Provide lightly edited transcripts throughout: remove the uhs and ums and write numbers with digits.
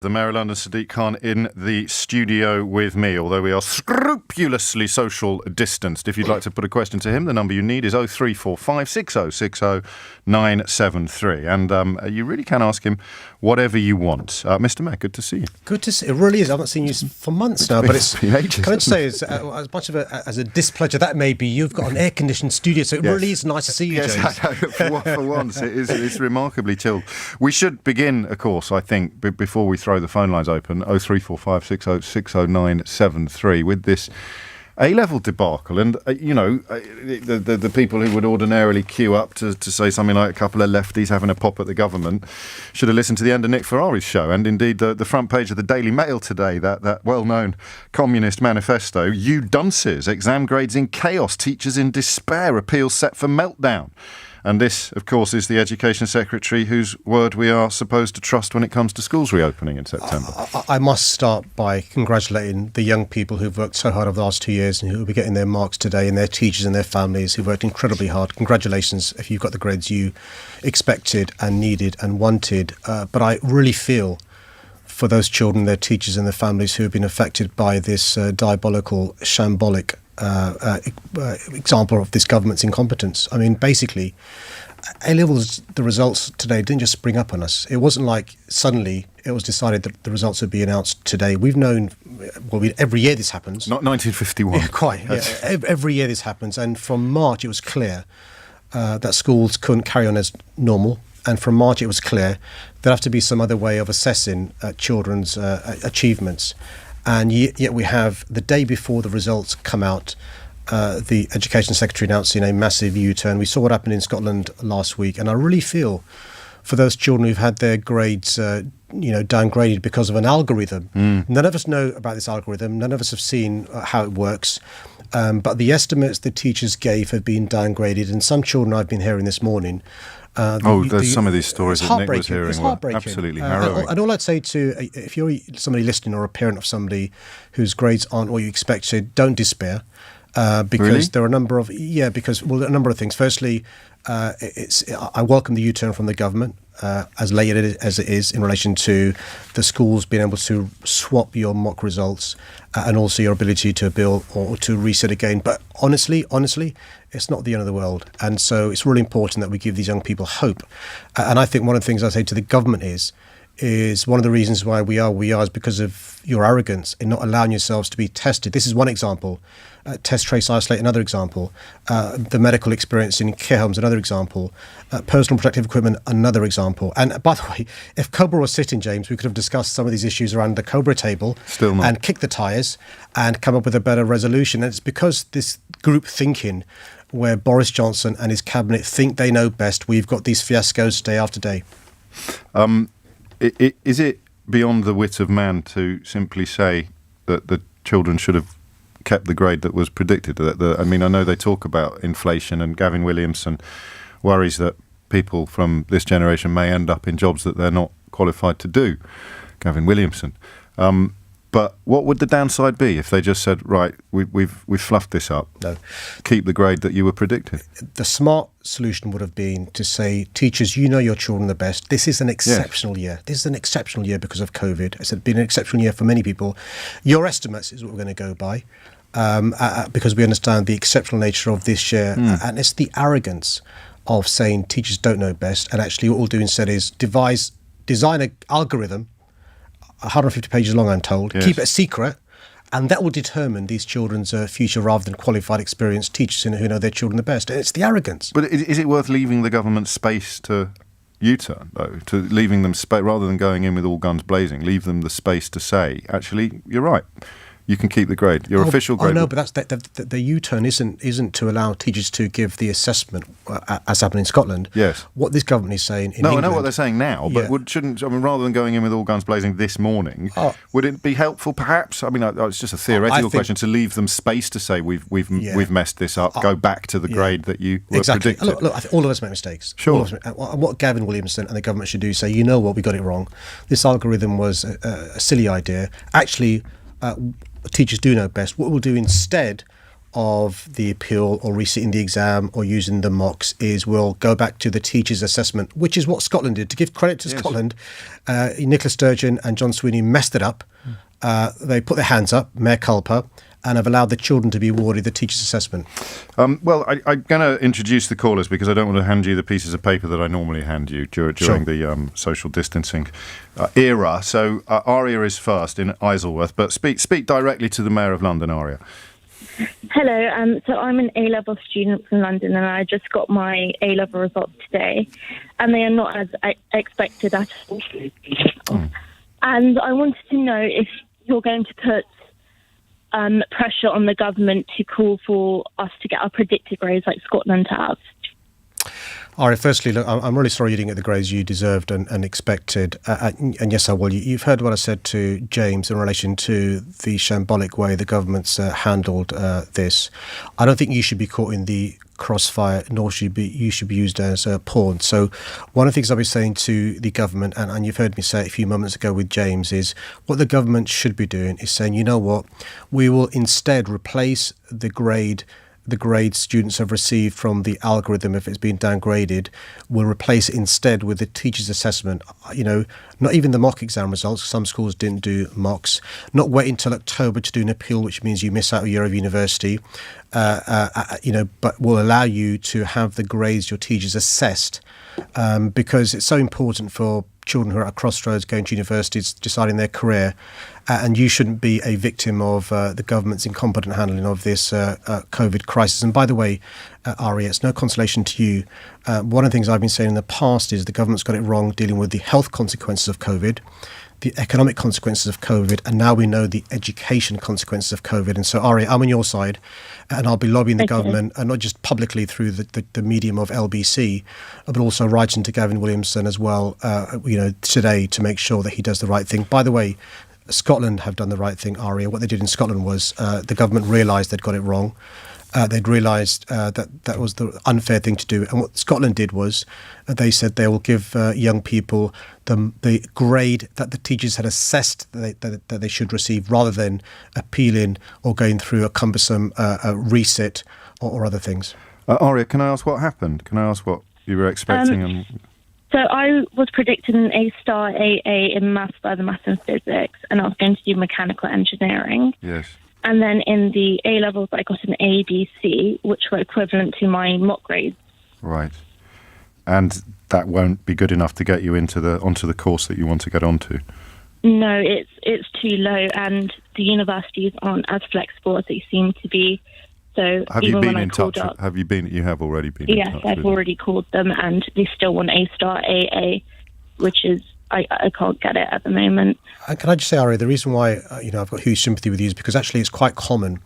The Mayor of London Sadiq Khan in the studio with me, although we are scrupulously social distanced. If you'd like to put a question to him, the number you need is 0345 6060 973. And you really can ask him whatever you want. Mr. Mayor, good to see you. Good to see you. It really is. I haven't seen you for months now, but it's been ages. Can I just say, as much of as a displeasure that may be, you've got an air-conditioned studio, so it really is nice to see you, James. For once, it's remarkably chilled. We should begin, of course, I think, before we throw the phone lines open, 0345 6060 973, with this A-level debacle. And, the people who would ordinarily queue up to say something like a couple of lefties having a pop at the government should have listened to the end of Nick Ferrari's show. And indeed, the front page of the Daily Mail today, that well-known communist manifesto, you dunces, exam grades in chaos, teachers in despair, appeals set for meltdown. And this, of course, is the Education Secretary whose word we are supposed to trust when it comes to schools reopening in September. I must start by congratulating the young people who've worked so hard over the last 2 years and who will be getting their marks today, and their teachers and their families who've worked incredibly hard. Congratulations if you've got the grades you expected and needed and wanted. But I really feel for those children, their teachers and their families who have been affected by this diabolical, shambolic example of this government's incompetence. I mean, basically, A-levels, the results today didn't just spring up on us. It wasn't like suddenly it was decided that the results would be announced today. We've known, every year this happens. Not 1951. Yeah, quite. Yeah. Every year this happens. And from March, it was clear that schools couldn't carry on as normal. And from March, it was clear there'd have to be some other way of assessing children's achievements. And yet we have, the day before the results come out, the Education Secretary announcing a massive U-turn. We saw what happened in Scotland last week, and I really feel for those children who've had their grades downgraded because of an algorithm. None of us know about this algorithm. None of us have seen how it works. But the estimates the teachers gave have been downgraded, and some children I've been hearing this morning. There's some of these stories that Nick was hearing. It's heartbreaking. Absolutely harrowing. And all I'd say if you're somebody listening or a parent of somebody whose grades aren't what you expected, don't despair. Because really? there are a number of a number of things. Firstly, I welcome the U-turn from the government, as late as it is, in relation to the schools being able to swap your mock results and also your ability to appeal or to reset again. But honestly, it's not the end of the world. And so it's really important that we give these young people hope. And I think one of the things I say to the government is one of the reasons why we are is because of your arrogance in not allowing yourselves to be tested. This is one example. Test, trace, isolate, another example. The medical experience in care homes, another example. Personal protective equipment, another example. And by the way, if Cobra was sitting, James, we could have discussed some of these issues around the Cobra table. Still not. And kicked the tyres and come up with a better resolution. And it's because this group thinking where Boris Johnson and his cabinet think they know best, we've got these fiascos day after day. Is it beyond the wit of man to simply say that the children should have kept the grade that was predicted? I know they talk about inflation, and Gavin Williamson worries that people from this generation may end up in jobs that they're not qualified to do. Gavin Williamson. But what would the downside be if they just said, right, we've fluffed this up? No. Keep the grade that you were predicted. The smart solution would have been to say, teachers, you know your children the best. This is an exceptional year. This is an exceptional year because of COVID. It's been an exceptional year for many people. Your estimates is what we're going to go by because we understand the exceptional nature of this year. And it's the arrogance of saying teachers don't know best. And actually what we'll do instead is design an algorithm 150 pages long, I'm told. Yes. Keep it a secret, and that will determine these children's future rather than qualified, experienced teachers who know their children the best. And it's the arrogance. But is it worth leaving the government space to U-turn, though? To leaving them space, rather than going in with all guns blazing, leave them the space to say, actually, you're right. You can keep the grade. Your official grade. No, but the U-turn isn't to allow teachers to give the assessment as happened in Scotland. Yes. What this government is saying in England. I know what they're saying now, but rather than going in with all guns blazing this morning, would it be helpful, perhaps? It's just a theoretical question to leave them space to say we've messed this up. Go back to the grade that you were predicted. Look, I think all of us make mistakes. Sure. What Gavin Williamson and the government should do is say, you know what, we got it wrong. This algorithm was a silly idea. Actually. Teachers do know best. What we'll do instead of the appeal or resitting the exam or using the mocks is we'll go back to the teacher's assessment, which is what Scotland did. To give credit to Scotland, Nicola Sturgeon and John Sweeney messed it up. They put their hands up, mea culpa, and have allowed the children to be awarded the teacher's assessment. I'm going to introduce the callers because I don't want to hand you the pieces of paper that I normally hand you during the social distancing era. So Aria is first in Isleworth, but speak directly to the Mayor of London, Aria. Hello, so I'm an A-level student from London and I just got my A-level results today and they are not as expected at all. And I wanted to know if you're going to put pressure on the government to call for us to get our predicted grades like Scotland have. All right, firstly, look, I'm really sorry you didn't get the grades you deserved and expected. And yes, I will. You've heard what I said to James in relation to the shambolic way the government's handled this. I don't think you should be caught in the crossfire, nor should you be used as a pawn. So one of the things I've been saying to the government, and you've heard me say it a few moments ago with James, is what the government should be doing is saying, you know what, we will instead replace the grade students have received from the algorithm, if it's been downgraded, we'll replace it instead with the teacher's assessment. Not even the mock exam results. Some schools didn't do mocks. Not wait until October to do an appeal, which means you miss out a year of university. But will allow you to have the grades your teachers assessed, because it's so important for children who are at crossroads going to universities, deciding their career, and you shouldn't be a victim of the government's incompetent handling of this COVID crisis. And by the way, Ari, it's no consolation to you. One of the things I've been saying in the past is the government's got it wrong dealing with the health consequences of COVID, the economic consequences of COVID, and now we know the education consequences of COVID. And so, Ari, I'm on your side, and I'll be lobbying the government, and not just publicly through the medium of LBC, but also writing to Gavin Williamson as well, today to make sure that he does the right thing. By the way, Scotland have done the right thing, Aria. What they did in Scotland was the government realised they'd got it wrong. They'd realised that was the unfair thing to do. And what Scotland did was they said they will give young people the grade that the teachers had assessed that they should receive, rather than appealing or going through a cumbersome resit or other things. Aria, can I ask what happened? Can I ask what you were expecting? So I was predicted an A-star AA in maths by the maths and physics, and I was going to do mechanical engineering. Yes. And then in the A-levels, I got an ABC, which were equivalent to my mock grades. Right. And that won't be good enough to get you onto the course that you want to get onto? No, it's too low, and the universities aren't as flexible as they seem to be. So have you been in touch? You have already been in touch? Yes, I've already called them, and they still want A-star AA, which is I can't get it at the moment. And can I just say, Ari, the reason why I've got huge sympathy with you is because actually it's quite common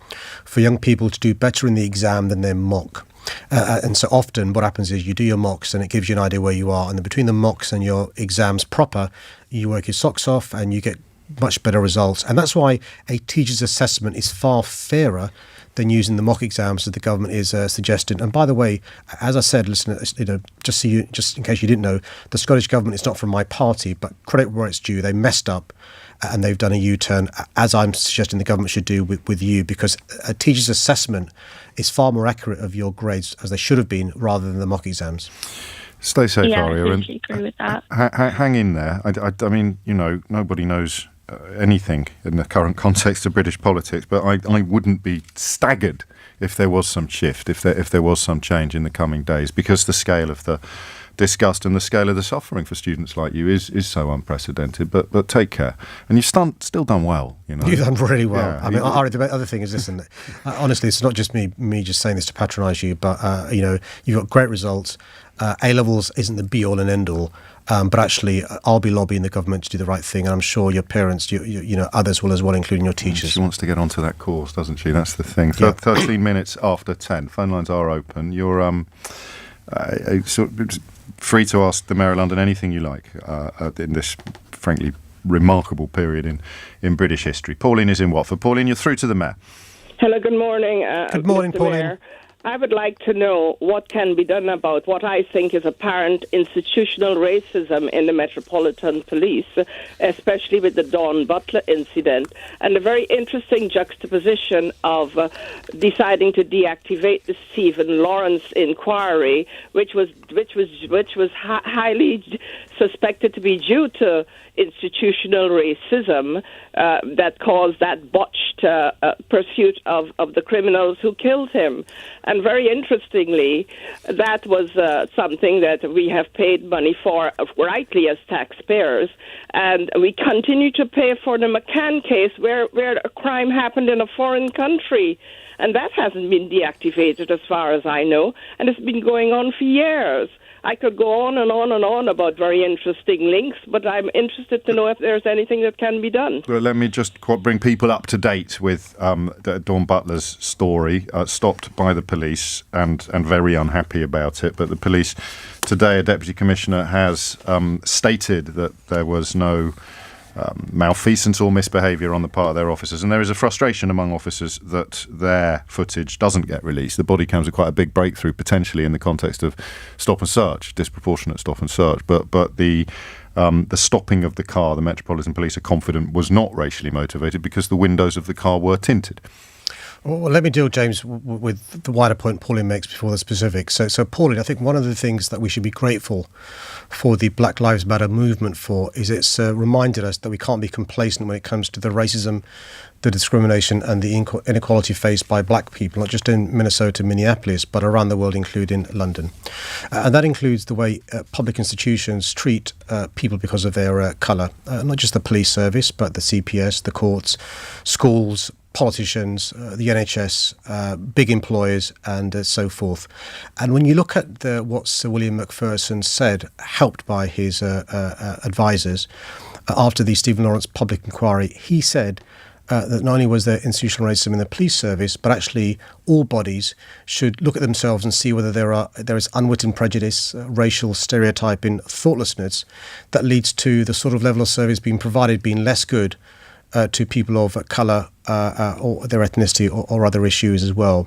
for young people to do better in the exam than their mock. And so often what happens is you do your mocks and it gives you an idea where you are. And then between the mocks and your exams proper, you work your socks off and you get much better results. And that's why a teacher's assessment is far fairer than using the mock exams as the government is suggesting. And by the way, as I said, listen, just in case you didn't know, the Scottish government is not from my party, but credit where it's due. They messed up and they've done a U-turn, as I'm suggesting the government should do with you, because a teacher's assessment is far more accurate of your grades, as they should have been, rather than the mock exams. Stay safe, Aria. I totally agree with that. Hang in there. I mean, nobody knows anything in the current context of British politics, but I wouldn't be staggered if there was some shift, if there was some change in the coming days, because the scale of the disgust and the scale of the suffering for students like you is so unprecedented. But take care, and you've still done well. You've done really well. Yeah, I mean, Ari, the other thing is, listen, honestly, it's not just me just saying this to patronise you, but you've got great results. A-levels isn't the be-all and end-all. But actually, I'll be lobbying the government to do the right thing, and I'm sure your parents, others will as well, including your teachers. She wants to get onto that course, doesn't she? That's the thing. Yeah. 13 minutes after 10. Phone lines are open. You're free to ask the Mayor of London anything you like in this, frankly, remarkable period in British history. Pauline is in Watford. Pauline, you're through to the Mayor. Hello, good morning. Good morning, Mr. Pauline. Mayor. I would like to know what can be done about what I think is apparent institutional racism in the Metropolitan Police, especially with the Dawn Butler incident, and the very interesting juxtaposition of deciding to deactivate the Stephen Lawrence inquiry, which was highly suspected to be due to institutional racism that caused that botched pursuit of the criminals who killed him. And very interestingly, that was something that we have paid money for rightly as taxpayers. And we continue to pay for the McCann case where a crime happened in a foreign country. And that hasn't been deactivated as far as I know. And it's been going on for years. I could go on and on and on about very interesting links, but I'm interested to know if there's anything that can be done. Well, let me just bring people up to date with Dawn Butler's story. Stopped by the police and very unhappy about it. But the police today, a deputy commissioner, has stated that there was no malfeasance or misbehaviour on the part of their officers, and there is a frustration among officers that their footage doesn't get released. The body cams are quite a big breakthrough potentially in the context of stop and search, disproportionate stop and search, but the stopping of the car, the Metropolitan Police are confident, was not racially motivated because the windows of the car were tinted. Well, let me deal, James, with the wider point Pauline makes before the specifics. So, Pauline, I think one of the things that we should be grateful for the Black Lives Matter movement for is it's reminded us that we can't be complacent when it comes to the racism, the discrimination and the inequality faced by black people, not just in Minnesota, Minneapolis, but around the world, including London. And that includes the way public institutions treat people because of their colour, not just the police service, but the CPS, the courts, schools, politicians, the NHS, big employers, and so forth. And when you look at what Sir William Macpherson said, helped by his advisors, after the Stephen Lawrence public inquiry, he said that not only was there institutional racism in the police service, but actually all bodies should look at themselves and see whether there is unwitting prejudice, racial stereotyping, thoughtlessness that leads to the sort of level of service being provided being less good to people of colour or their ethnicity or other issues as well.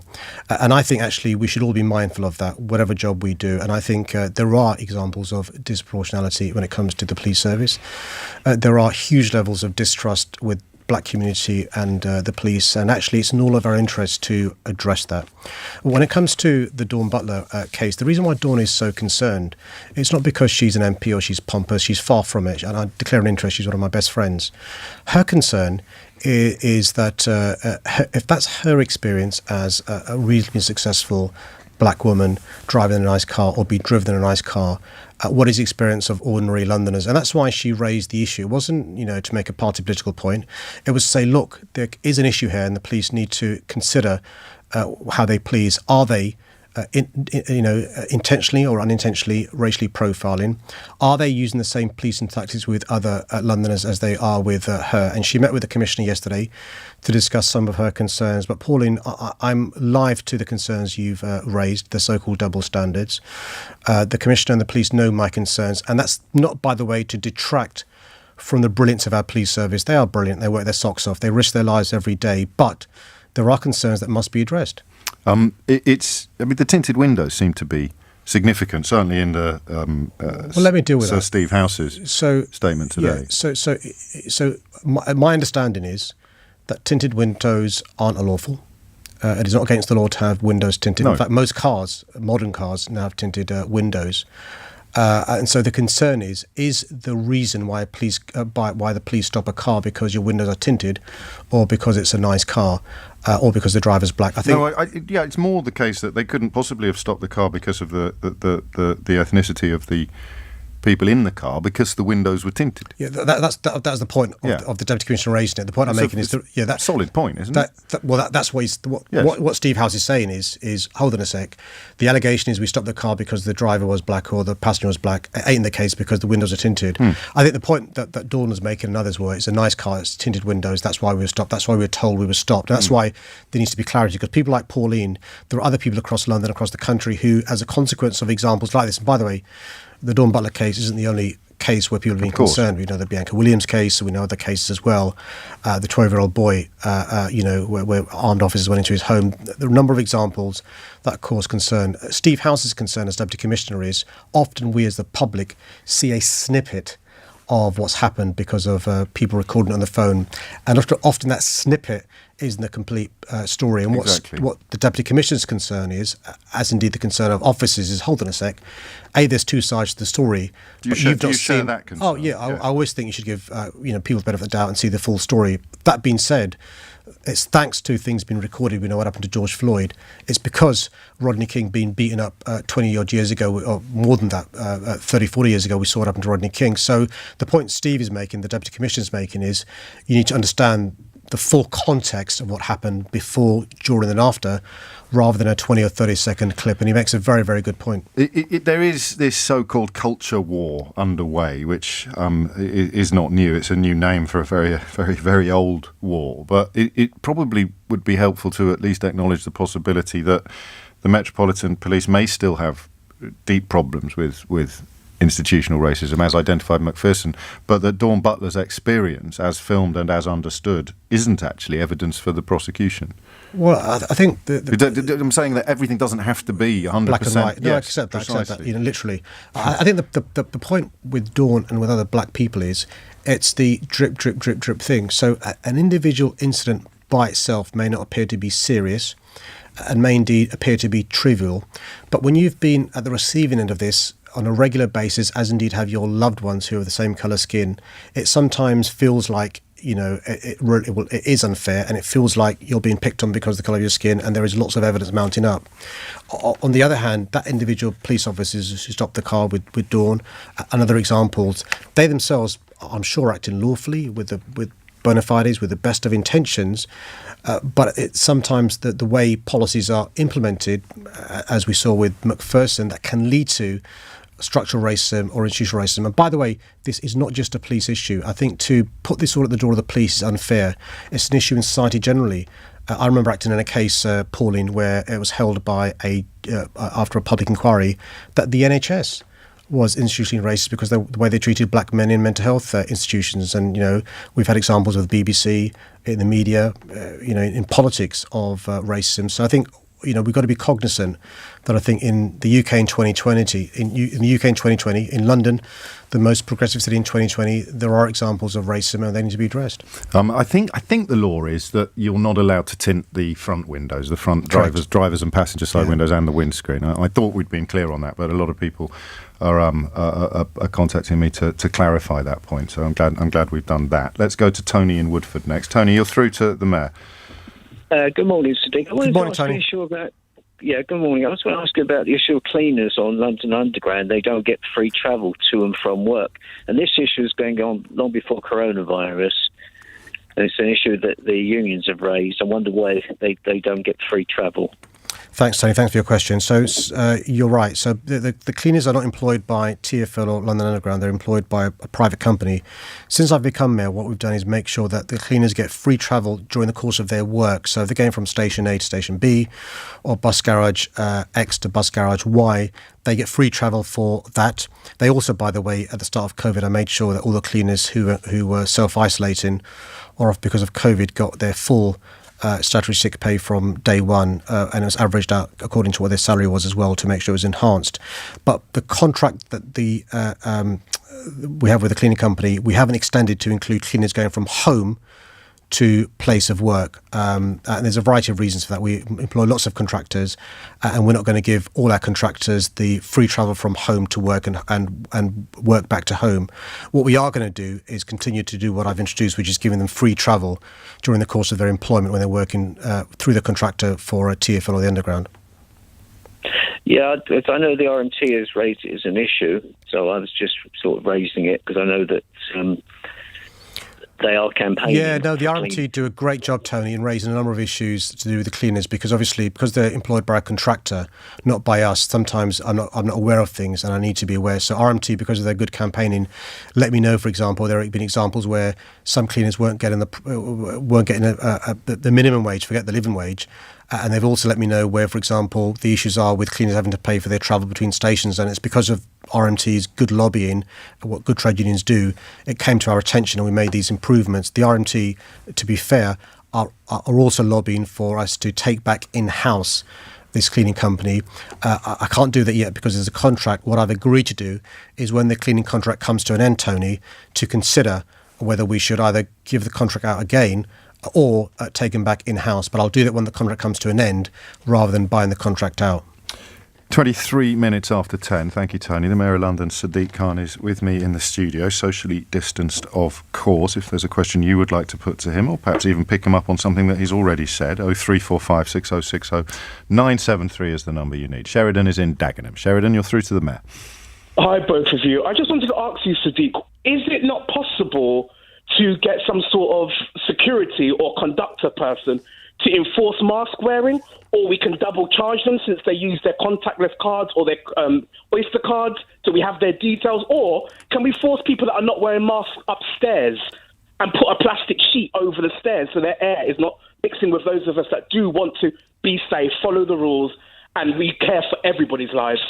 And I think actually we should all be mindful of that, whatever job we do. And I think there are examples of disproportionality when it comes to the police service. There are huge levels of distrust with black community and the police, and actually it's in all of our interest to address that. When it comes to the Dawn Butler case, the reason why Dawn is so concerned, it's not because she's an MP or she's pompous, she's far from it, and I declare an interest, she's one of my best friends. Her concern is that if that's her experience as a reasonably successful black woman driving a nice car or be driven in a nice car, what is the experience of ordinary Londoners? And that's why she raised the issue. It wasn't, to make a party political point. It was to say, look, there is an issue here and the police need to consider how they police. Are they intentionally or unintentionally racially profiling? Are they using the same policing tactics with other Londoners as they are with her? And she met with the Commissioner yesterday to discuss some of her concerns. But Pauline, I'm live to the concerns you've raised, the so-called double standards. The Commissioner and the police know my concerns. And that's not, by the way, to detract from the brilliance of our police service. They are brilliant. They work their socks off. They risk their lives every day. But there are concerns that must be addressed. The tinted windows seem to be significant, certainly in the let me deal with Sir that. Steve House's statement today. Yeah, so my understanding is that tinted windows aren't unlawful. It is not against the law to have windows tinted. No. In fact, most cars, modern cars, now have tinted windows. And so the concern is the reason why the police stop a car because your windows are tinted, or because it's a nice car, or because the driver's black? I think it's more the case that they couldn't possibly have stopped the car because of the ethnicity of the people in the car, because the windows were tinted. Yeah, that's the point of the Deputy Commissioner raising it. The point I'm making is that's a solid point, isn't it? That's what Steve House is saying is hold on a sec. The allegation is we stopped the car because the driver was black or the passenger was black. It ain't the case because the windows are tinted. I think the point that Dawn was making and others were, it's a nice car, it's tinted windows, that's why we were stopped, that's why we were told we were stopped. And that's why there needs to be clarity, because people like Pauline, there are other people across London, across the country, who, as a consequence of examples like this, and by the way, the Dawn Butler case isn't the only case where people have been course. concerned. We know the Bianca Williams case, we know other cases as well. The 12-year-old boy, where armed officers went into his home. There are a number of examples that cause concern. Steve House's concern as Deputy Commissioner is often we as the public see a snippet of what's happened because of people recording it on the phone. And often that snippet isn't the complete story. And what the Deputy Commissioner's concern is, as indeed the concern of officers, is, hold on a sec, there's two sides to the story. Do you share that concern? Oh, yeah, I always think you should give people the benefit of the doubt and see the full story. That being said, it's thanks to things being recorded. We know what happened to George Floyd. It's because Rodney King being beaten up 20-odd years ago, or more than that, 30, 40 years ago, we saw what happened to Rodney King. So the point Steve is making, the Deputy Commissioner is making, is you need to understand the full context of what happened before, during and after, rather than a 20 or 30-second clip. And he makes a very, very good point. There is this so-called culture war underway, which is not new. It's a new name for a very, very, very old war. But it probably would be helpful to at least acknowledge the possibility that the Metropolitan Police may still have deep problems with institutional racism, as identified McPherson, but that Dawn Butler's experience, as filmed and as understood, isn't actually evidence for the prosecution. Well, I think I'm saying that everything doesn't have to be 100% black and white. No, yes, I accept that. precisely. Literally. I think the point with Dawn and with other black people is it's the drip, drip, drip, drip thing. So an individual incident by itself may not appear to be serious and may indeed appear to be trivial. But when you've been at the receiving end of this on a regular basis, as indeed have your loved ones who have the same colour skin, it sometimes feels like, it is unfair, and it feels like you're being picked on because of the colour of your skin, and there is lots of evidence mounting up. On the other hand, that individual police officers who stopped the car with Dawn and other examples, they themselves, I'm sure, acting lawfully with bona fides, with the best of intentions, but it's sometimes the way policies are implemented, as we saw with McPherson, that can lead to structural racism or institutional racism. And by the way, this is not just a police issue. I think to put this all at the door of the police is unfair. It's an issue in society generally. I remember acting in a case, Pauline, where it was held by after a public inquiry that the NHS was institutionally racist because the way they treated black men in mental health institutions. And, we've had examples of the BBC, in the media, in politics of racism. So I think, we've got to be cognizant that I think in the UK in 2020, in the UK in 2020, in London, the most progressive city in 2020, there are examples of racism and they need to be addressed. I think the law is that you're not allowed to tint the front windows, the front drivers and passenger side windows and the windscreen. I thought we'd been clear on that, but a lot of people are contacting me to clarify that point. So I'm glad we've done that. Let's go to Tony in Woodford next. Tony, you're through to the Mayor. Good morning, Sadiq. Good morning, Tony. Good morning. I was going to ask you about the issue of cleaners on London Underground. They don't get free travel to and from work. And this issue has been going on long before coronavirus. And it's an issue that the unions have raised. I wonder why they don't get free travel. Thanks, Tony. Thanks for your question. So you're right. So the cleaners are not employed by TfL or London Underground. They're employed by a private company. Since I've become mayor, what we've done is make sure that the cleaners get free travel during the course of their work. So if they're going from station A to station B or bus garage X to bus garage Y, they get free travel for that. They also, by the way, at the start of COVID, I made sure that all the cleaners who were self-isolating or off because of COVID got their full statutory sick pay from day one, and it was averaged out according to what their salary was as well to make sure it was enhanced. But the contract that we have with the cleaning company, we haven't extended to include cleaners going from home to place of work. And there's a variety of reasons for that. We employ lots of contractors, and we're not going to give all our contractors the free travel from home to work and work back to home. What we are going to do is continue to do what I've introduced, which is giving them free travel during the course of their employment when they're working through the contractor for a TfL or the Underground. Yeah, I know the RMT has raised it as an issue, so I was just sort of raising it because I know that they are campaigning. Yeah, no, the RMT do a great job, Tony, in raising a number of issues to do with the cleaners because obviously because they're employed by a contractor, not by us, sometimes I'm not aware of things and I need to be aware. So RMT, because of their good campaigning, let me know, for example, there have been examples where some cleaners weren't getting the minimum wage, forget the living wage, And they've also let me know where, for example, the issues are with cleaners having to pay for their travel between stations, and it's because of RMT's good lobbying, what good trade unions do. It came to our attention and we made these improvements. The RMT, to be fair, are also lobbying for us to take back in-house this cleaning company. I can't do that yet because there's a contract. What I've agreed to do is when the cleaning contract comes to an end, Tony, to consider whether we should either give the contract out again or take him back in-house. But I'll do that when the contract comes to an end rather than buying the contract out. 23 minutes after 10. Thank you, Tony. The Mayor of London, Sadiq Khan, is with me in the studio, socially distanced, of course. If there's a question you would like to put to him, or perhaps even pick him up on something that he's already said, 0345 6060 973 is the number you need. Sheridan is in Dagenham. Sheridan, you're through to the Mayor. Hi, both of you. I just wanted to ask you, Sadiq, is it not possible to get some sort of security or conductor person to enforce mask wearing, or we can double charge them since they use their contactless cards or their Oyster cards, so we have their details? Or can we force people that are not wearing masks upstairs and put a plastic sheet over the stairs so their air is not mixing with those of us that do want to be safe, follow the rules, and we care for everybody's lives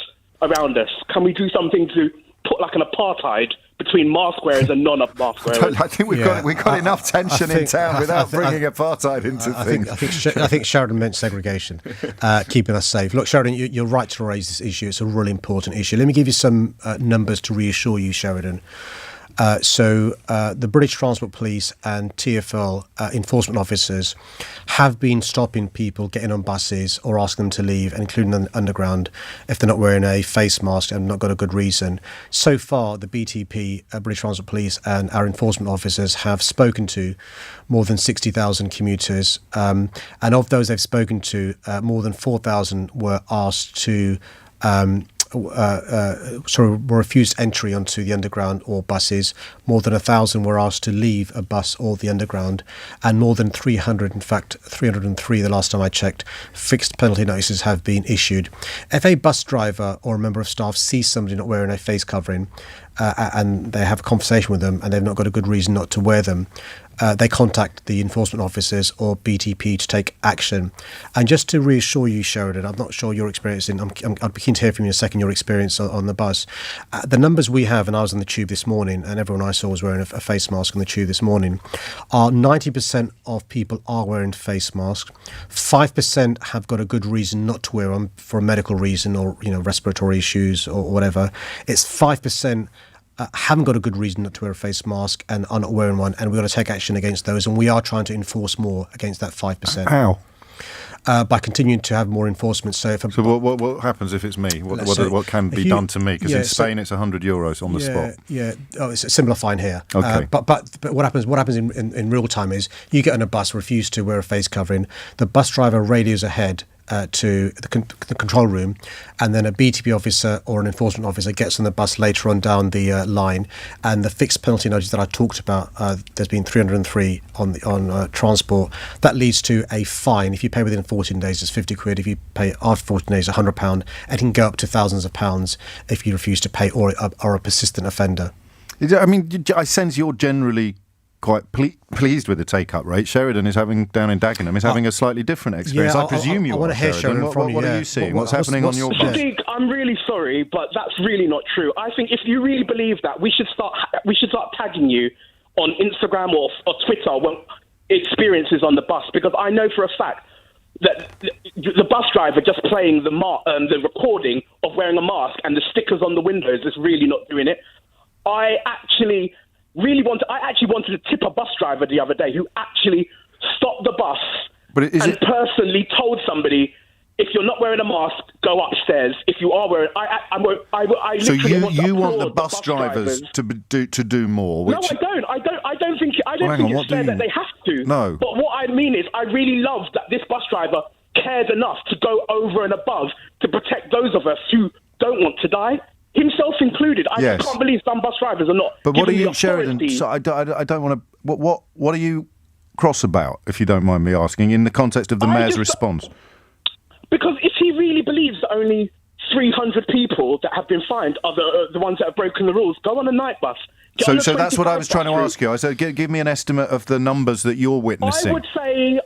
around us? Can we do something to put like an apartheid between mask wearers and non-mask wearers? I think we've got enough tension in town without bringing apartheid into things. I think Sheridan meant segregation, keeping us safe. Look, Sheridan, you're right to raise this issue. It's a really important issue. Let me give you some numbers to reassure you, Sheridan. So the British Transport Police and TfL enforcement officers have been stopping people getting on buses or asking them to leave, including the Underground, if they're not wearing a face mask and not got a good reason. So far, the BTP, British Transport Police, and our enforcement officers have spoken to more than 60,000 commuters. And of those they've spoken to, more than 4,000 were asked to were refused entry onto the Underground or buses. More than 1,000 were asked to leave a bus or the Underground, and more than 300, in fact 303 the last time I checked, fixed penalty notices have been issued. If a bus driver or a member of staff sees somebody not wearing a face covering and they have a conversation with them and they've not got a good reason not to wear them, they contact the enforcement officers or BTP to take action. And just to reassure you, Sheridan, I'm not sure your experience I'd be keen to hear from you in a second, your experience on the bus. The numbers we have, and I was on the tube this morning, and everyone I saw was wearing a face mask on the tube this morning, are 90% of people are wearing face masks. 5% have got a good reason not to wear them for a medical reason or, respiratory issues or whatever. It's 5% haven't got a good reason not to wear a face mask and are not wearing one, and we've got to take action against those, and we are trying to enforce more against that 5%. How? By continuing to have more enforcement. So what happens if it's me? What can be done to me? Because in Spain it's €100 on the spot. Yeah, it's a similar fine here. Okay. But what happens in real time is you get on a bus, refuse to wear a face covering, the bus driver radios ahead to the control room, and then a BTP officer or an enforcement officer gets on the bus later on down the line, and the fixed penalty notice that I talked about, there's been 303 on transport. That leads to a fine. If you pay within 14 days, it's £50. If you pay after 14 days, £100, and it can go up to thousands of pounds if you refuse to pay or a persistent offender. I mean, I sense you're generally quite pleased with the take-up rate. Sheridan is having a slightly different experience. I presume you want to hear Sheridan from you. What are you seeing? What's happening on your bus? Sadiq, I'm really sorry, but that's really not true. I think if you really believe that, we should start tagging you on Instagram or Twitter when experiences on the bus, because I know for a fact that the bus driver just playing the recording of wearing a mask and the stickers on the windows is really not doing it. I actually wanted to tip a bus driver the other day who actually stopped the bus personally told somebody, if you're not wearing a mask, go upstairs. If you are wearing, I so you want the bus drivers to do more? No, I don't. I don't think it's fair that they have to. No. But what I mean is, I really love that this bus driver cared enough to go over and above to protect those of us who don't want to die. Himself included. I can't believe some bus drivers are not. But what are you, Sheridan? So I don't want to. What are you cross about, if you don't mind me asking, in the context of the mayor's response? Because if he really believes that only 300 people that have been fined are the ones that have broken the rules, go on a night bus. So that's what I was trying to ask you. I said, give me an estimate of the numbers that you're witnessing. I would say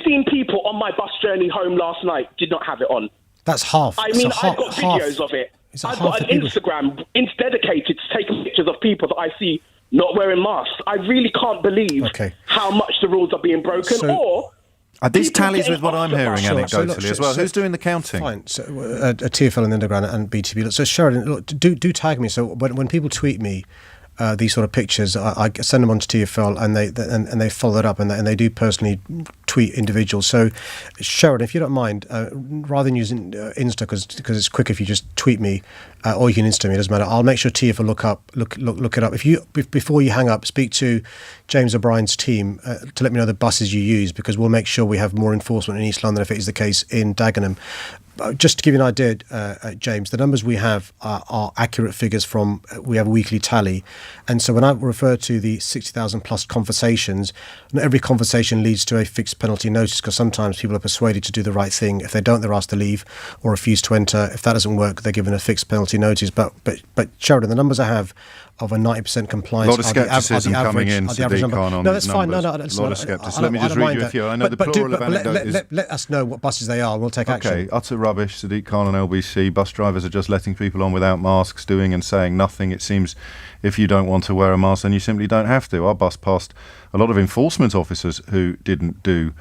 15 people on my bus journey home last night did not have it on. That's half. I mean, I've got videos of it. I've got an Instagram dedicated to taking pictures of people that I see not wearing masks. I really can't believe how much the rules are being broken. Are these tallies with what I'm hearing anecdotally as well? Who's doing the counting? Fine. So TfL and Underground and BTB. So Sheridan, look, do tag me. So when people tweet me these sort of pictures, I send them on to TfL and they follow it up and they do personally tweet individuals. So Sheridan, if you don't mind, rather than using Insta because it's quicker if you just tweet me or you can Insta me, it doesn't matter. I'll make sure TfL look it up. Before you hang up, speak to James O'Brien's team to let me know the buses you use, because we'll make sure we have more enforcement in East London if it is the case in Dagenham. Just to give you an idea, James, the numbers we have are accurate figures from, we have a weekly tally. And so when I refer to the 60,000 plus conversations, not every conversation leads to a fixed penalty notice, because sometimes people are persuaded to do the right thing. If they don't, they're asked to leave or refuse to enter. If that doesn't work, they're given a fixed penalty notice. But Sheridan, the numbers I have of a 90% compliance. A lot of scepticism coming in, Sadiq Khan, on no, that's fine. No, a lot of scepticism. Let me just read you a few. I know the plural of anecdote is... Let us know what buses they are and we'll take action. Okay, utter rubbish, Sadiq Khan and LBC. Bus drivers are just letting people on without masks, doing and saying nothing. It seems if you don't want to wear a mask, then you simply don't have to. Our bus passed a lot of enforcement officers who didn't do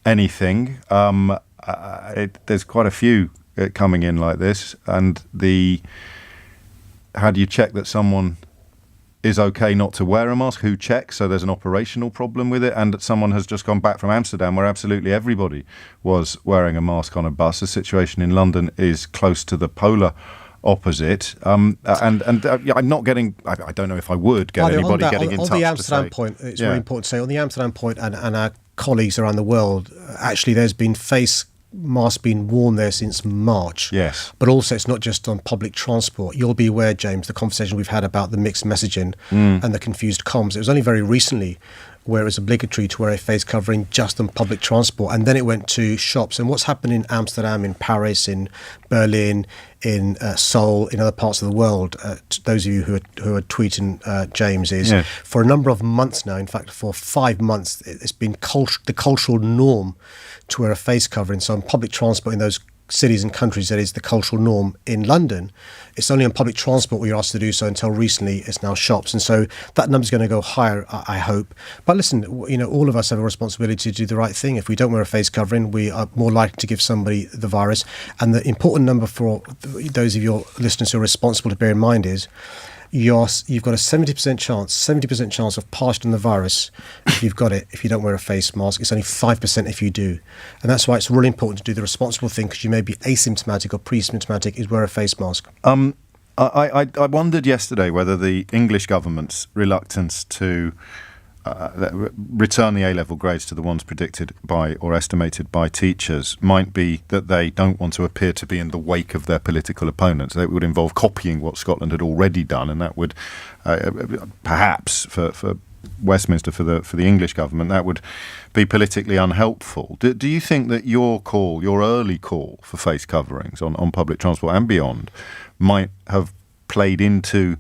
anything. There's quite a few coming in like this. And how do you check that someone is okay not to wear a mask? Who checks? So there's an operational problem with it, and that someone has just gone back from Amsterdam where absolutely everybody was wearing a mask on a bus. The situation in London is close to the polar opposite. I'm not getting, I don't know if I would get anybody getting in touch. On the Amsterdam point, it's very important to say, on the Amsterdam point and our colleagues around the world, actually there's been face masks being worn there since March. Yes. But also it's not just on public transport. You'll be aware, James, the conversation we've had about the mixed messaging and the confused comms. It was only very recently where it was obligatory to wear a face covering just on public transport, and then it went to shops. And what's happened in Amsterdam, in Paris, in Berlin, in Seoul, in other parts of the world, those of you who are tweeting James, is for a number of months now, in fact for 5 months, it's been the cultural norm to wear a face covering. So on public transport in those cities and countries, that is the cultural norm. In London, it's only on public transport where you're asked to do so. Until recently, it's now shops, and so that number's going to go higher, I hope. But listen, all of us have a responsibility to do the right thing. If we don't wear a face covering, we are more likely to give somebody the virus. And the important number for those of your listeners who are responsible to bear in mind is you've got a 70% chance of passing the virus if you've got it, if you don't wear a face mask. It's only 5% if you do. And that's why it's really important to do the responsible thing, because you may be asymptomatic or pre-symptomatic, is wear a face mask. I wondered yesterday whether the English government's reluctance to return the A-level grades to the ones predicted by or estimated by teachers might be that they don't want to appear to be in the wake of their political opponents. That would involve copying what Scotland had already done, and that would perhaps for Westminster, for the English government, that would be politically unhelpful. Do you think that your early call for face coverings on public transport and beyond might have played into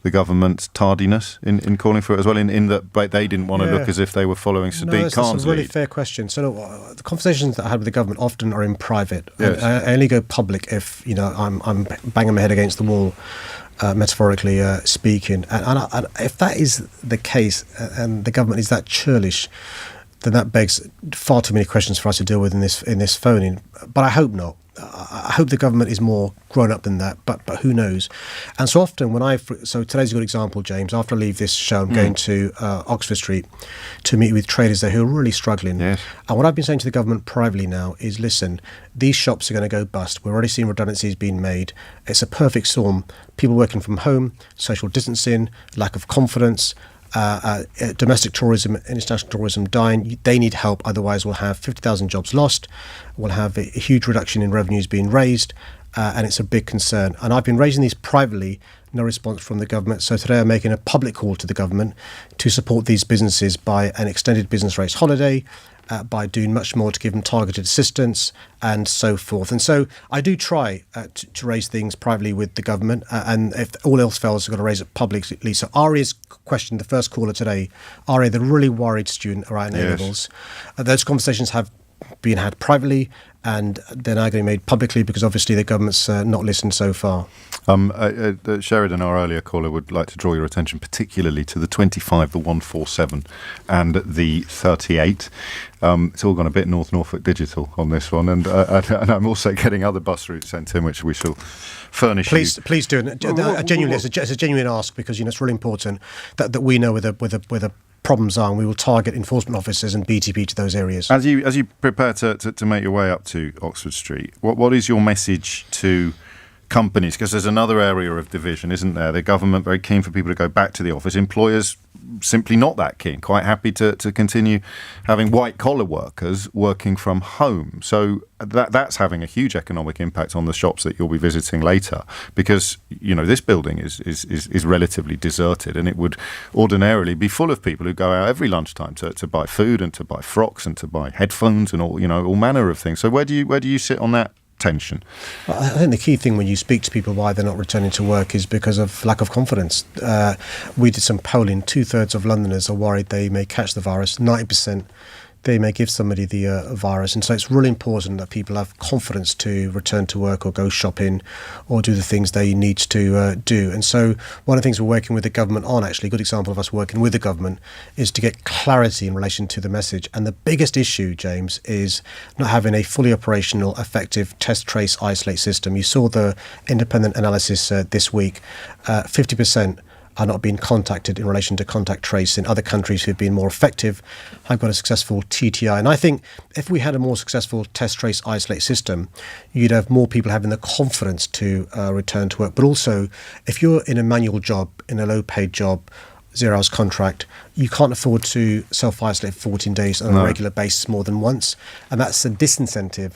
the government's tardiness in calling for it as well, in that they didn't want to look as if they were following Sadiq Khan's lead? That's a really fair question. So the conversations that I had with the government often are in private. Yes. I only go public if I'm banging my head against the wall, metaphorically speaking. And if that is the case, and the government is that churlish, then that begs far too many questions for us to deal with in this phone-in. But I hope not. I hope the government is more grown up than that, but who knows? And so often so today's a good example, James. After I leave this show, I'm going to Oxford Street to meet with traders there who are really struggling. Yes. And what I've been saying to the government privately now is, listen, these shops are going to go bust. We're already seeing redundancies being made. It's a perfect storm. People working from home, social distancing, lack of confidence, domestic tourism, international tourism dying. They need help, otherwise we'll have 50,000 jobs lost, we'll have a huge reduction in revenues being raised, and it's a big concern. And I've been raising these privately, no response from the government. So today I'm making a public call to the government to support these businesses by an extended business rates holiday, by doing much more to give them targeted assistance and so forth. And so I do try to raise things privately with the government, and if all else fails, I've got to raise it publicly. So Aria's question, the first caller today, Aria, the really worried student around A-levels, those conversations have being had privately, and they're now getting made publicly because obviously the government's not listened so far. Sheridan, our earlier caller, would like to draw your attention particularly to the 25, the 147 and the 38. It's all gone a bit North Norfolk digital on this one, and I'm also getting other bus routes sent in, which we shall furnish you. Please do. Genuinely, it's a genuine ask, because it's really important that we know where the problems are, and we will target enforcement officers and BTP to those areas. As you prepare to make your way up to Oxford Street, what is your message to companies? Because there's another area of division, isn't there? The government very keen for people to go back to the office. Employers simply not that keen, quite happy to continue having white-collar workers working from home. So that's having a huge economic impact on the shops that you'll be visiting later, because, this building is relatively deserted, and it would ordinarily be full of people who go out every lunchtime to buy food and to buy frocks and to buy headphones and all manner of things. So where do you sit on that tension? I think the key thing when you speak to people why they're not returning to work is because of lack of confidence. We did some polling. 2/3 of Londoners are worried they may catch the virus. 90% they may give somebody the virus. And so it's really important that people have confidence to return to work or go shopping or do the things they need to do. And so one of the things we're working with the government on, actually, a good example of us working with the government, is to get clarity in relation to the message. And the biggest issue, James, is not having a fully operational, effective test, trace, isolate system. You saw the independent analysis this week. 50% are not being contacted in relation to contact trace. In other countries who've been more effective have got a successful TTI. And I think if we had a more successful test, trace, isolate system, you'd have more people having the confidence to return to work. But also, if you're in a manual job, in a low-paid job, 0 hours contract, you can't afford to self-isolate for 14 days on a regular basis more than once. And that's a disincentive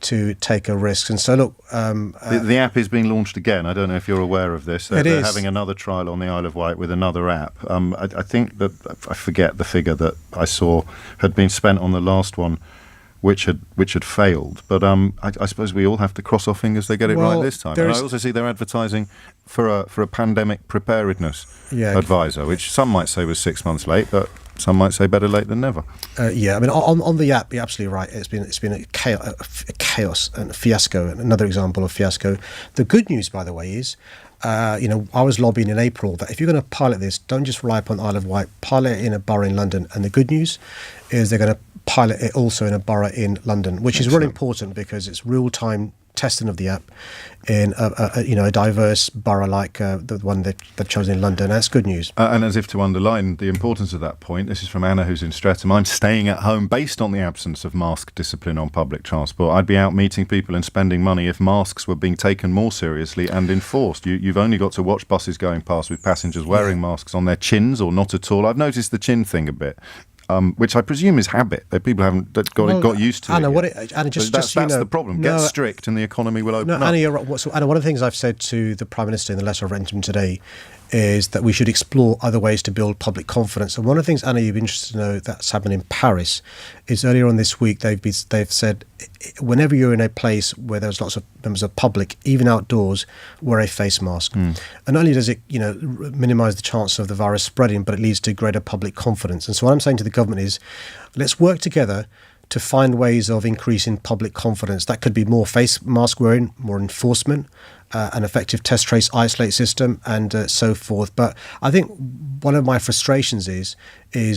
to take a risk. And so, look... the app is being launched again. I don't know if you're aware of this. They're having another trial on the Isle of Wight with another app. I think that, I forget the figure that I saw, had been spent on the last one, which had failed. But I suppose we all have to cross our fingers they get it right this time. And I also see they're advertising for a pandemic preparedness advisor, which some might say was 6 months late, but some might say better late than never. I mean, on the app, you're absolutely right. It's been a chaos and a fiasco, and another example of fiasco. The good news, by the way, is, I was lobbying in April that if you're going to pilot this, don't just rely upon Isle of Wight, pilot it in a borough in London. And the good news is they're going to pilot it also in a borough in London, which is really important because it's real-time testing of the app in a diverse borough like the one they've chosen in London. That's good news. And as if to underline the importance of that point, this is from Anna, who's in Streatham. I'm staying at home based on the absence of mask discipline on public transport. I'd be out meeting people and spending money if masks were being taken more seriously and enforced. You've only got to watch buses going past with passengers wearing masks on their chins or not at all. I've noticed the chin thing a bit. Which I presume is habit. That people haven't got used to. Anna, that's the problem. Get strict and the economy will open up. Anna, you're right. So, Anna, one of the things I've said to the Prime Minister in the letter I've written to him today is that we should explore other ways to build public confidence. And one of the things, Anna, you'd be interested to know that's happened in Paris is earlier on this week they've said whenever you're in a place where there's lots of members of public, even outdoors, wear a face mask. And not only does it minimise the chance of the virus spreading, but it leads to greater public confidence. And so what I'm saying to the government is, let's work together to find ways of increasing public confidence. That could be more face mask wearing, more enforcement, an effective test, trace, isolate system, and so forth. But I think one of my frustrations is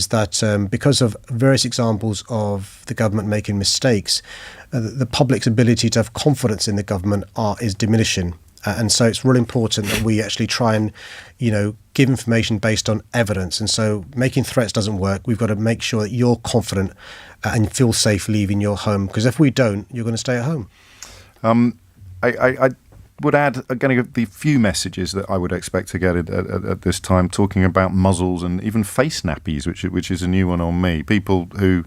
that because of various examples of the government making mistakes, the public's ability to have confidence in the government is diminishing. And so it's really important that we actually try and, give information based on evidence. And so making threats doesn't work. We've got to make sure that you're confident and feel safe leaving your home. Because if we don't, you're going to stay at home. I would add the few messages that I would expect to get at this time, talking about muzzles and even face nappies, which is a new one on me. People who,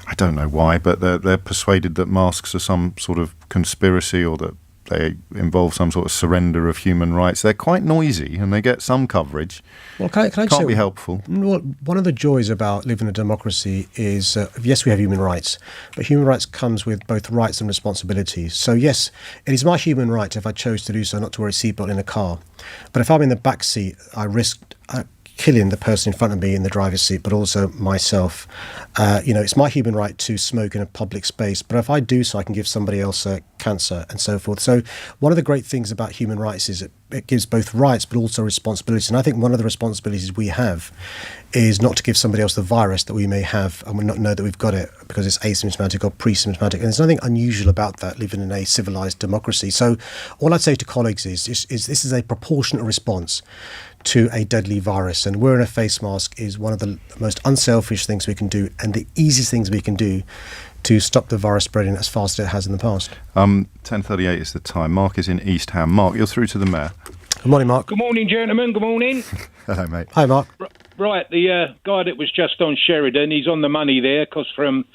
I don't know why, but they're persuaded that masks are some sort of conspiracy or that they involve some sort of surrender of human rights. They're quite noisy and they get some coverage. Well, can I can't be helpful. Well, one of the joys about living in a democracy is, yes, we have human rights, but human rights comes with both rights and responsibilities. So, yes, it is my human right, if I chose to do so, not to wear a seatbelt in a car. But if I'm in the back seat, I risk killing the person in front of me in the driver's seat, but also myself. It's my human right to smoke in a public space, but if I do so, I can give somebody else cancer and so forth. So one of the great things about human rights is it gives both rights but also responsibilities. And I think one of the responsibilities we have is not to give somebody else the virus that we may have and we not know that we've got it because it's asymptomatic or pre-symptomatic. And there's nothing unusual about that living in a civilized democracy. So all I'd say to colleagues is this is a proportionate response to a deadly virus, and wearing a face mask is one of the most unselfish things we can do and the easiest things we can do to stop the virus spreading as fast as it has in the past. 10:38 is the time. Mark is in East Ham. Mark, you're through to the Mayor. Good morning, Mark. Good morning, gentlemen. Good morning. Hello, mate. Hi, Mark. Right, the guy that was just on Sheridan, he's on the money there, because from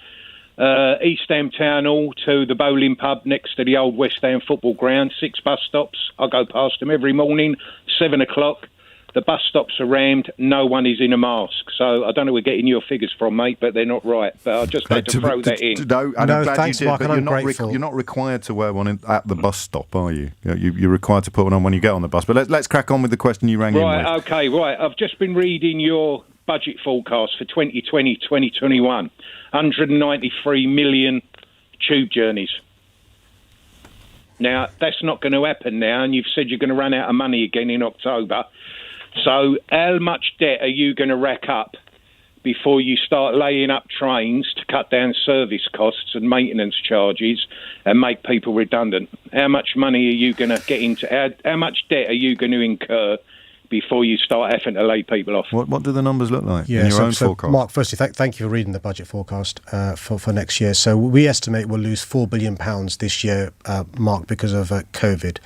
East Ham Town Hall to the bowling pub next to the old West Ham football ground, 6 bus stops. I go past them every morning, 7 o'clock. The bus stops are rammed. No one is in a mask. So I don't know where you're getting your figures from, mate, but they're not right. But I just had to throw that in. No, and I'm glad thanks, you did, Mark, but and you're not required to wear one at the bus stop, are you? You're required to put one on when you get on the bus. But let's crack on with the question you rang in with. Right, okay, right. I've just been reading your budget forecast for 2020-2021. 193 million tube journeys. Now, that's not going to happen now, and you've said you're going to run out of money again in October. So how much debt are you going to rack up before you start laying up trains to cut down service costs and maintenance charges and make people redundant? How much money are you going to get into? How much debt are you going to incur before you start having to lay people off? What do the numbers look like in your own forecast? Mark, firstly, thank you for reading the budget forecast for next year. So we estimate we'll lose £4 billion this year, Mark, because of COVID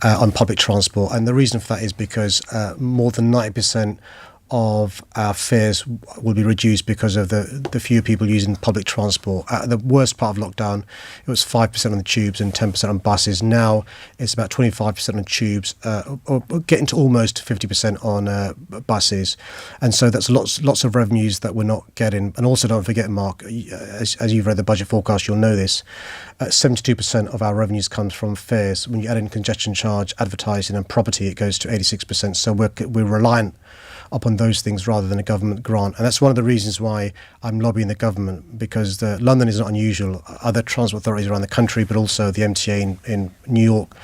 on public transport. And the reason for that is because more than 90% of our fares will be reduced because of the fewer people using public transport. The worst part of lockdown, it was 5% on the tubes and 10% on buses. Now it's about 25% on tubes, or getting to almost 50% on buses. And so that's lots of revenues that we're not getting. And also don't forget, Mark, as you've read the budget forecast, you'll know this, 72% of our revenues comes from fares. When you add in congestion charge, advertising and property, it goes to 86%. So we're reliant upon those things rather than a government grant. And that's one of the reasons why I'm lobbying the government, because London is not unusual. Other transport authorities around the country, but also the MTA in New York,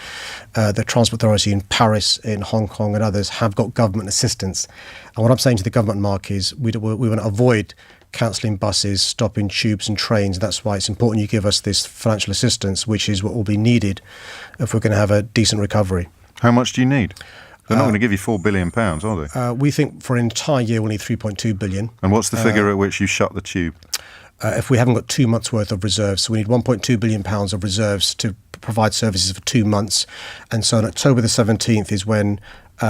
the transport authority in Paris, in Hong Kong and others have got government assistance. And what I'm saying to the government, Mark, is we want to avoid cancelling buses, stopping tubes and trains. That's why it's important you give us this financial assistance, which is what will be needed if we're going to have a decent recovery. How much do you need? They're not going to give you £4 billion, are they? We think for an entire year we'll need £3.2 billion. And what's the figure at which you shut the tube? If we haven't got 2 months' worth of reserves, so we need £1.2 billion of reserves to provide services for 2 months. And so on October the 17th is when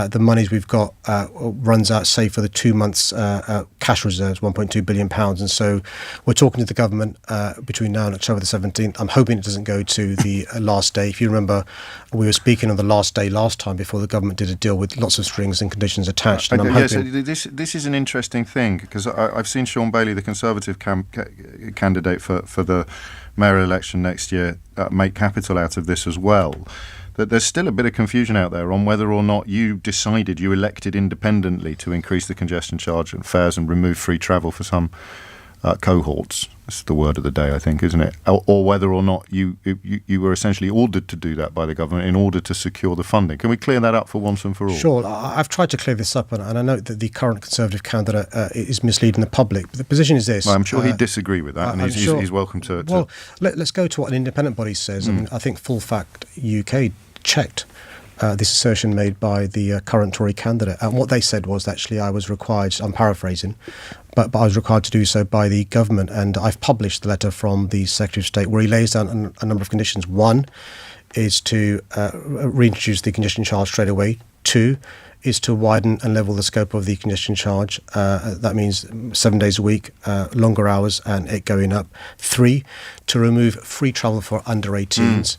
the monies we've got runs out, say, for the 2 months cash reserves, £1.2 billion. And so we're talking to the government between now and October the 17th. I'm hoping it doesn't go to the last day. If you remember, we were speaking on the last day last time before the government did a deal with lots of strings and conditions attached. And I'm hoping... This is an interesting thing, because I've seen Sean Bailey, the Conservative candidate for the mayoral election next year, make capital out of this as well. That there's still a bit of confusion out there on whether or not you elected independently to increase the congestion charge and fares and remove free travel for some cohorts. That's the word of the day, I think, isn't it? Or whether or not you were essentially ordered to do that by the government in order to secure the funding. Can we clear that up for once and for all? Sure. I've tried to clear this up, and I know that the current Conservative candidate is misleading the public. But the position is this. Well, I'm sure he'd disagree with that, and he's welcome to... Well, let's go to what an independent body says. I mean, I think Full Fact UK checked this assertion made by the current Tory candidate. And what they said was actually I was required, I'm paraphrasing, but I was required to do so by the government. And I've published the letter from the Secretary of State where he lays down a number of conditions. One is to reintroduce the congestion charge straight away. Two is to widen and level the scope of the congestion charge. That means 7 days a week, longer hours, and it going up. 3, to remove free travel for under 18s.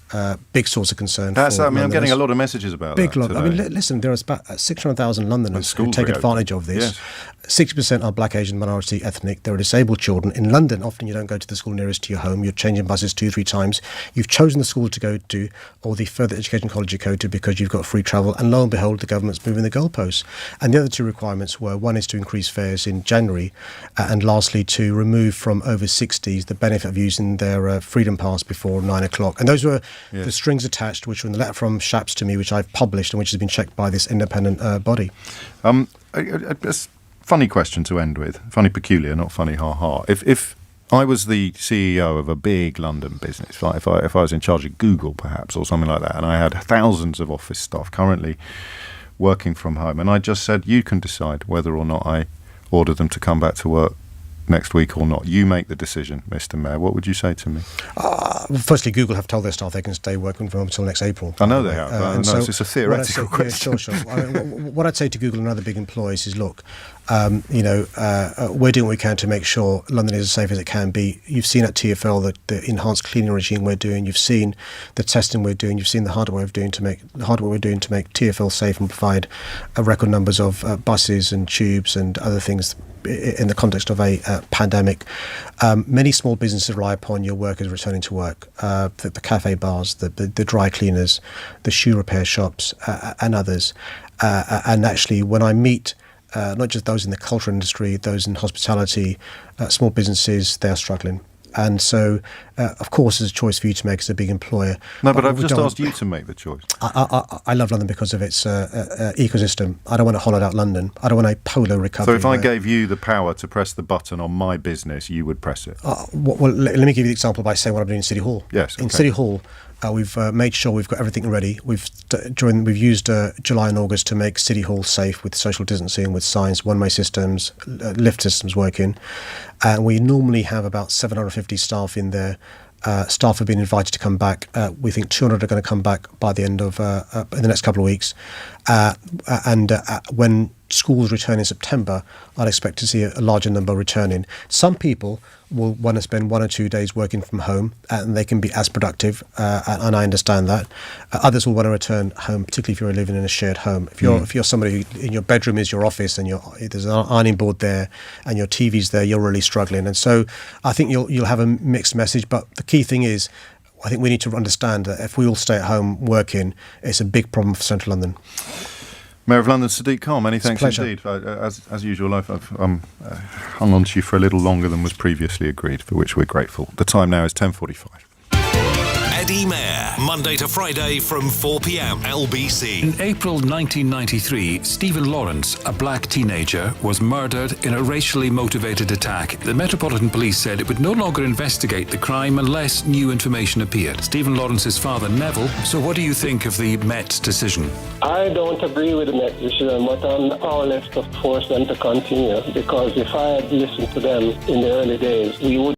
Big source of concern. I'm getting a lot of messages about that. I mean, listen, there are about 600,000 Londoners who take advantage of this. Yes. 60% are black, Asian, minority, ethnic. There are disabled children. In London, often you don't go to the school nearest to your home. You're changing buses 2-3 times. You've chosen the school to go to or the further education college you go to because you've got free travel. And lo and behold, the government's moving the goalposts. And the other two requirements were, one is to increase fares in January, and lastly to remove from over 60s the benefit of using their Freedom Pass before 9 o'clock. And those were the strings attached, which were in the letter from SHAPS to me, which I've published and which has been checked by this independent body. A funny question to end with. Funny peculiar, not funny ha-ha. If I was the CEO of a big London business, like if I was in charge of Google perhaps or something like that, and I had thousands of office staff currently working from home, and I just said, you can decide whether or not I order them to come back to work next week or not. You make the decision, Mr. Mayor. What would you say to me? Firstly, Google have told their staff they can stay working from home until next April. I know they have. It's a theoretical question. Yeah, sure. What I'd say to Google and other big employers is, look, we're doing what we can to make sure London is as safe as it can be. You've seen at TfL the enhanced cleaning regime we're doing. You've seen the testing we're doing. You've seen the hardware we're doing to make TfL safe and provide record numbers of buses and tubes and other things in the context of a pandemic. Many small businesses rely upon your workers returning to work. The cafe bars, the dry cleaners, the shoe repair shops, and others. And actually, when I meet not just those in the cultural industry, those in hospitality, small businesses, they are struggling. And so, of course, there's a choice for you to make as a big employer. No, but I've just asked you to make the choice. I love London because of its ecosystem. I don't want to hollowed out London. I don't want a polo recovery. So if I gave you the power to press the button on my business, you would press it? Well, let me give you the example by saying what I'm doing in City Hall. Yes. In City Hall, we've made sure we've got everything ready. We've used July and August to make City Hall safe with social distancing, with signs, one-way systems, lift systems working. And we normally have about 750 staff in there. Staff have been invited to come back. We think 200 are going to come back by the end of in the next couple of weeks. And when schools return in September, I'd expect to see a larger number returning. Some people will want to spend 1 or 2 days working from home, and they can be as productive, and I understand that. Others will want to return home, particularly if you're living in a shared home. If you're somebody who, in your bedroom is your office, and there's an ironing board there, and your TV's there, you're really struggling. And so I think you'll have a mixed message, but the key thing is, I think we need to understand that if we all stay at home working, it's a big problem for Central London. Mayor of London, Sadiq Khan, many thanks pleasure. indeed. As usual, I've hung on to you for a little longer than was previously agreed, for which we're grateful. The time now is 10:45. Eddie Mayor, Monday to Friday from 4 p.m. LBC. In April 1993, Stephen Lawrence, a black teenager, was murdered in a racially motivated attack. The Metropolitan Police said it would no longer investigate the crime unless new information appeared. Stephen Lawrence's father, Neville, so what do you think of the Met's decision? I don't agree with the Met decision, but I'm all left to force them to continue, because if I had listened to them in the early days, we would